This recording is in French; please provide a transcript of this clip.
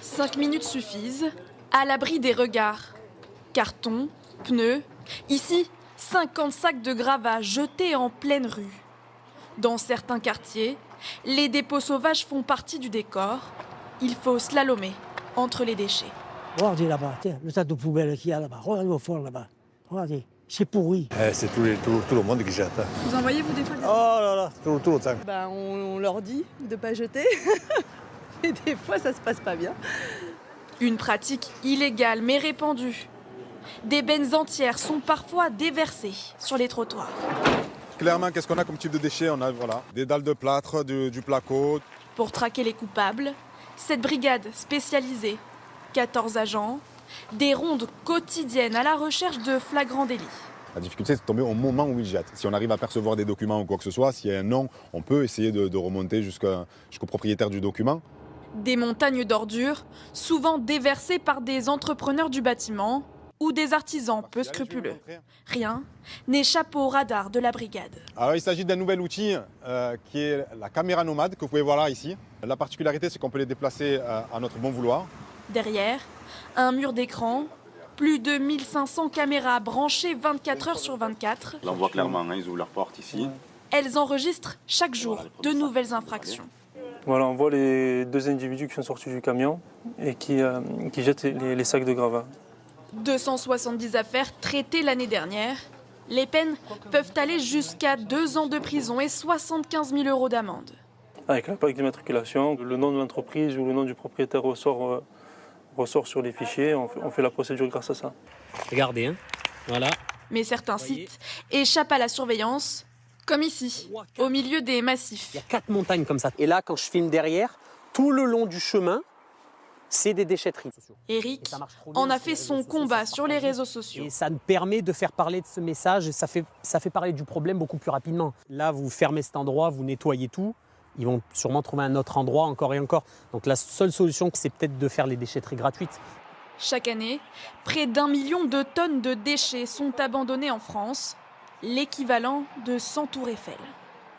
5 minutes suffisent, à l'abri des regards. Carton, pneus, ici, 50 sacs de gravats jetés en pleine rue. Dans certains quartiers, les dépôts sauvages font partie du décor. Il faut slalomer entre les déchets. Regardez là-bas, le tas de poubelles qu'il y a là-bas. Regardez au fond là-bas. Regardez, c'est pourri. C'est tout le monde qui jette. Vous en voyez, vous, des fois? Oh là là, tout le temps. On leur dit de ne pas jeter. Et des fois, ça se passe pas bien. Une pratique illégale mais répandue. Des bennes entières sont parfois déversées sur les trottoirs. Clairement, qu'est-ce qu'on a comme type de déchets? On a des dalles de plâtre, du placo. Pour traquer les coupables, cette brigade spécialisée, 14 agents, des rondes quotidiennes à la recherche de flagrants délits. La difficulté, c'est de tomber au moment où ils jettent. Si on arrive à percevoir des documents ou quoi que ce soit, s'il y a un nom, on peut essayer de remonter jusqu'au propriétaire du document. Des montagnes d'ordures, souvent déversées par des entrepreneurs du bâtiment ou des artisans peu scrupuleux. Rien n'échappe au radar de la brigade. Alors, il s'agit d'un nouvel outil qui est la caméra nomade que vous pouvez voir là, ici. La particularité, c'est qu'on peut les déplacer à notre bon vouloir. Derrière, un mur d'écran, plus de 1500 caméras branchées 24 heures sur 24. Là, on voit clairement, ils ouvrent leur porte ici. Elles enregistrent chaque jour de nouvelles infractions. Voilà, on voit les deux individus qui sont sortis du camion et qui jettent les sacs de gravats. 270 affaires traitées l'année dernière. Les peines peuvent aller jusqu'à 2 ans de prison et 75 000 € d'amende. Avec la plaque d'immatriculation, le nom de l'entreprise ou le nom du propriétaire ressort sur les fichiers. On fait la procédure grâce à ça. Regardez, voilà. Mais certains sites échappent à la surveillance, comme ici, au milieu des massifs. Il y a 4 montagnes comme ça. Et là, quand je filme derrière, tout le long du chemin, c'est des déchetteries. Eric en a fait son combat sur les réseaux sociaux. Et ça nous permet de faire parler de ce message, et ça fait parler du problème beaucoup plus rapidement. Là, vous fermez cet endroit, vous nettoyez tout. Ils vont sûrement trouver un autre endroit encore et encore. Donc la seule solution, c'est peut-être de faire les déchetteries gratuites. Chaque année, près d'1 million de tonnes de déchets sont abandonnés en France, l'équivalent de 100 tours Eiffel.